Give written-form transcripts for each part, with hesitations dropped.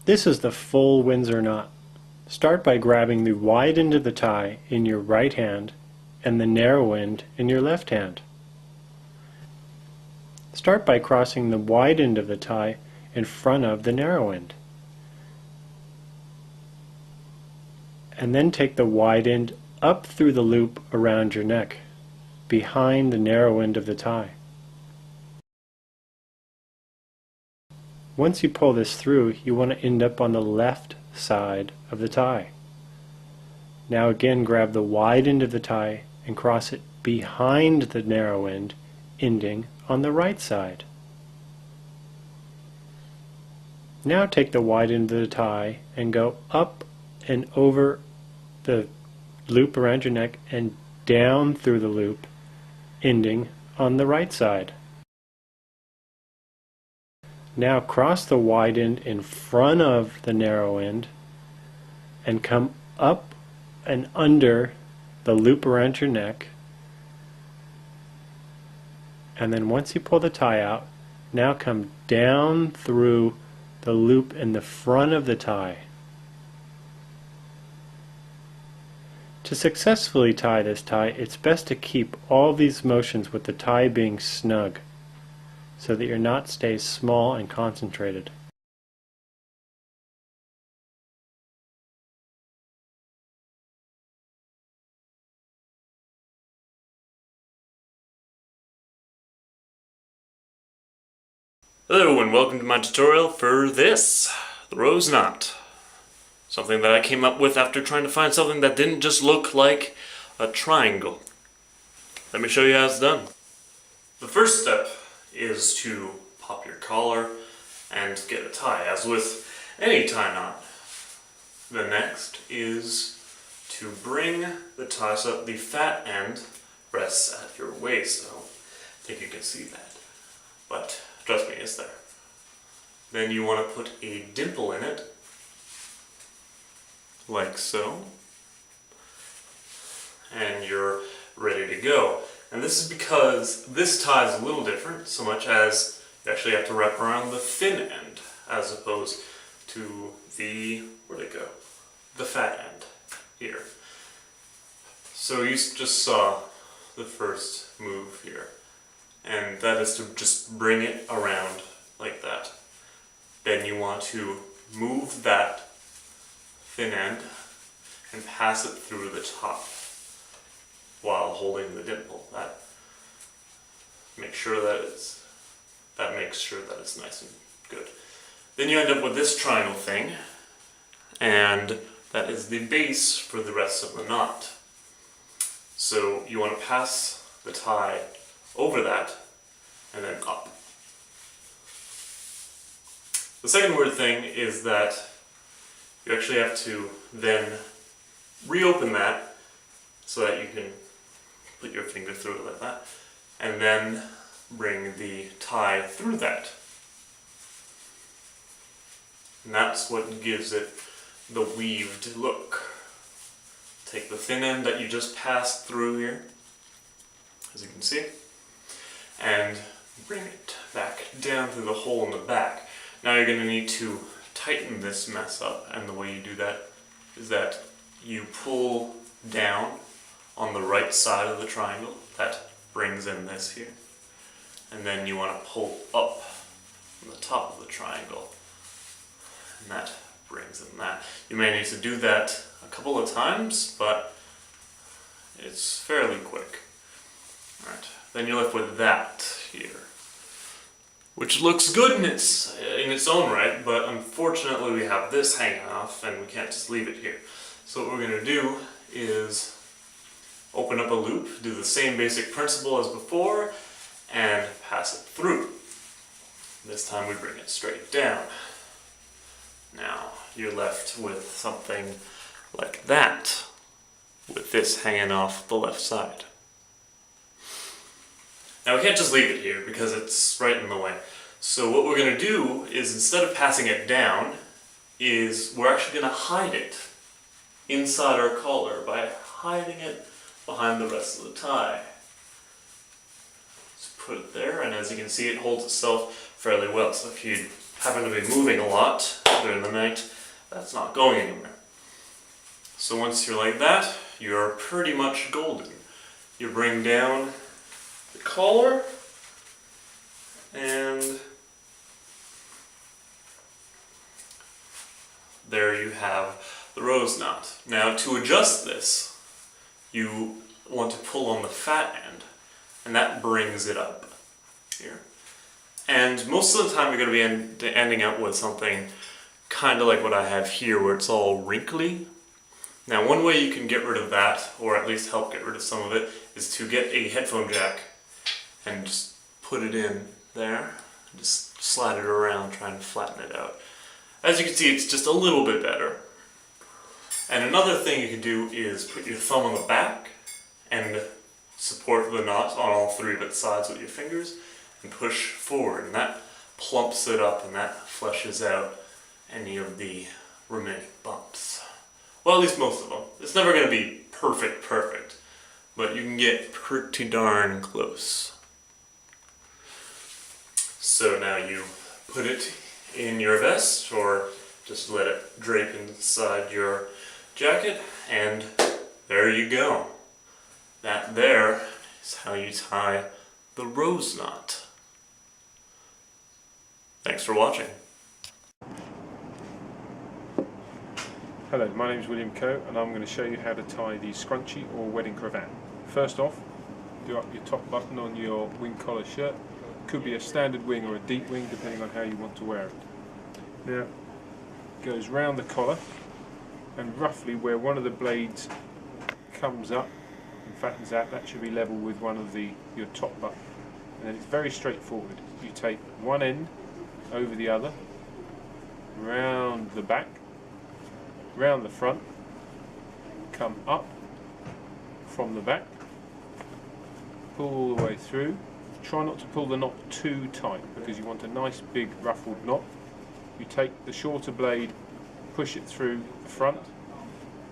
This is the full Windsor knot. Start by grabbing the wide end of the tie in your right hand and the narrow end in your left hand. Start by crossing the wide end of the tie in front of the narrow end. And then take the wide end up through the loop around your neck, behind the narrow end of the tie. Once you pull this through, you want to end up on the left side of the tie. Now again, grab the wide end of the tie and cross it behind the narrow end, ending on the right side. Now take the wide end of the tie and go up and over the loop around your neck and down through the loop, ending on the right side. Now cross the wide end in front of the narrow end and come up and under the loop around your neck. And then once you pull the tie out, now come down through the loop in the front of the tie. To successfully tie this tie, it's best to keep all these motions with the tie being snug, so that your knot stays small and concentrated. Hello and welcome to my tutorial for this, the rose knot. Something that I came up with after trying to find something that didn't just look like a triangle. Let me show you how it's done. The first step is to pop your collar and get a tie, as with any tie knot. The next is to bring the tie so that the fat end rests at your waist. I don't think you can see that, but trust me, it's there. Then you want to put a dimple in it, like so, and you're ready to go. And this is because this tie is a little different, so much as you actually have to wrap around the thin end, as opposed to the, where'd it go? The fat end, here. So you just saw the first move here, and that is to just bring it around like that. Then you want to move that thin end and pass it through the top while holding the dimple. That makes sure that it's nice and good. Then you end up with this triangle thing, and that is the base for the rest of the knot. So you want to pass the tie over that and then up. The second weird thing is that you actually have to then reopen that so that you can put your finger through it like that, and then bring the tie through that. And that's what gives it the weaved look. Take the thin end that you just passed through here, as you can see, and bring it back down through the hole in the back. Now you're going to need to tighten this mess up, and the way you do that is that you pull down on the right side of the triangle. That brings in this here. And then you want to pull up on the top of the triangle, and that brings in that. You may need to do that a couple of times, but it's fairly quick. Alright, then you're left with that here, which looks good in its own right, but unfortunately we have this hanging off and we can't just leave it here. So what we're going to do is open up a loop, do the same basic principle as before, and pass it through. This time we bring it straight down. Now you're left with something like that, with this hanging off the left side. Now we can't just leave it here because it's right in the way. So what we're going to do is, instead of passing it down, is we're actually going to hide it inside our collar by hiding it behind the rest of the tie. Just put it there, and as you can see, it holds itself fairly well. So if you happen to be moving a lot, during the night, that's not going anywhere. So once you're like that, you're pretty much golden. You bring down the collar, and there you have the rose knot. Now to adjust this, you want to pull on the fat end, and that brings it up here. And most of the time you're going to be ending up with something kind of like what I have here, where it's all wrinkly. Now one way you can get rid of that, or at least help get rid of some of it, is to get a headphone jack and just put it in there, and just slide it around, trying to flatten it out. As you can see, it's just a little bit better. And another thing you can do is put your thumb on the back and support the knot on all three of its sides with your fingers and push forward, and that plumps it up and that fleshes out any of the remaining bumps. Well, at least most of them. It's never going to be perfect, but you can get pretty darn close. So now you put it in your vest, or just let it drape inside your jacket, and there you go. That there is how you tie the rose knot. Thanks for watching. Hello, my name is William Coe, and I'm going to show you how to tie the scrunchie or wedding cravat. First off, do up your top button on your wing collar shirt. Could be a standard wing or a deep wing, depending on how you want to wear it. Now, it goes round the collar, and roughly where one of the blades comes up and fattens out, that should be level with one of your top button. And then it's very straightforward. You take one end over the other, round the back, round the front, come up from the back, pull all the way through. Try not to pull the knot too tight, because you want a nice big ruffled knot. You take the shorter blade, push it through the front,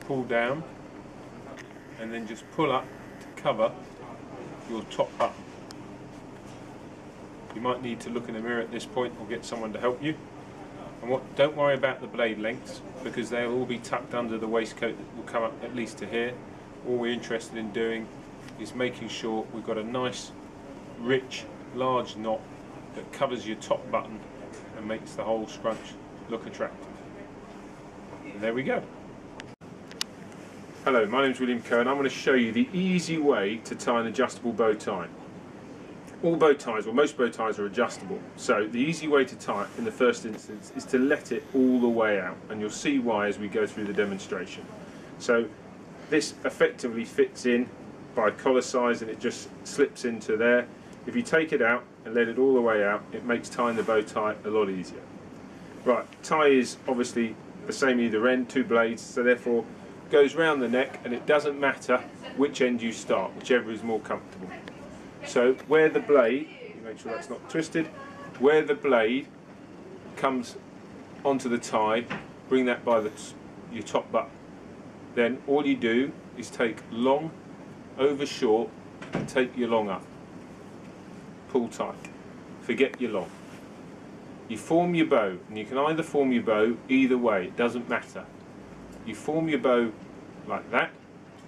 pull down, and then just pull up to cover your top button. You might need to look in the mirror at this point or get someone to help you. And don't worry about the blade lengths, because they'll all be tucked under the waistcoat that will come up at least to here. All we're interested in doing is making sure we've got a nice, rich, large knot that covers your top button and makes the whole scrunch look attractive. And there we go. Hello, my name is William Coe, and I'm going to show you the easy way to tie an adjustable bow tie. All bow ties, or most bow ties, are adjustable. So the easy way to tie it in the first instance is to let it all the way out, and you'll see why as we go through the demonstration. So this effectively fits in by collar size, and it just slips into there. If you take it out and let it all the way out, it makes tying the bow tie a lot easier. Right, tie is obviously the same either end, two blades, so therefore goes round the neck, and it doesn't matter which end you start, whichever is more comfortable. So where the blade, you make sure that's not twisted, where the blade comes onto the tie, bring that by your top button. Then all you do is take long over short and take your long up. Pull tight. Forget your long. You form your bow, and you can either form your bow either way, it doesn't matter. You form your bow like that,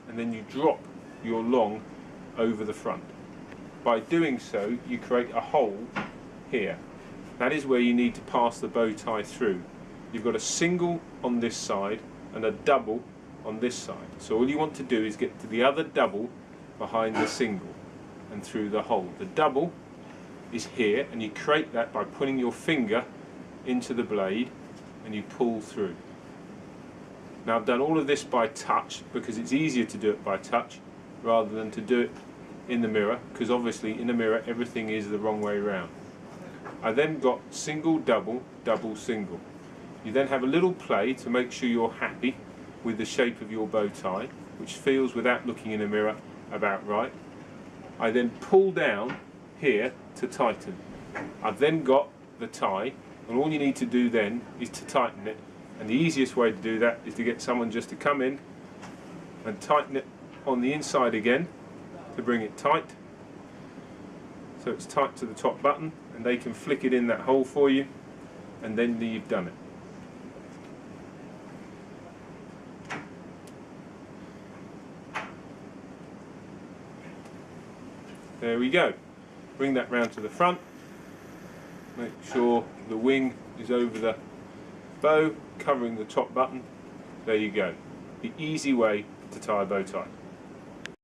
and then you drop your long over the front. By doing so, you create a hole here. That is where you need to pass the bow tie through. You've got a single on this side and a double on this side. So all you want to do is get to the other double behind the single and through the hole. The double is here, and you create that by putting your finger into the blade and you pull through. Now I've done all of this by touch because it's easier to do it by touch rather than to do it in the mirror, because obviously in the mirror everything is the wrong way around. I then got single, double, double, single. You then have a little play to make sure you're happy with the shape of your bow tie, which feels, without looking in a mirror, about right. I then pull down here to tighten. I've then got the tie, and all you need to do then is to tighten it, and the easiest way to do that is to get someone just to come in and tighten it on the inside again to bring it tight, so it's tight to the top button, and they can flick it in that hole for you, and then you've done it. There we go. Bring that round to the front. Make sure the wing is over the bow, covering the top button. There you go. The easy way to tie a bow tie.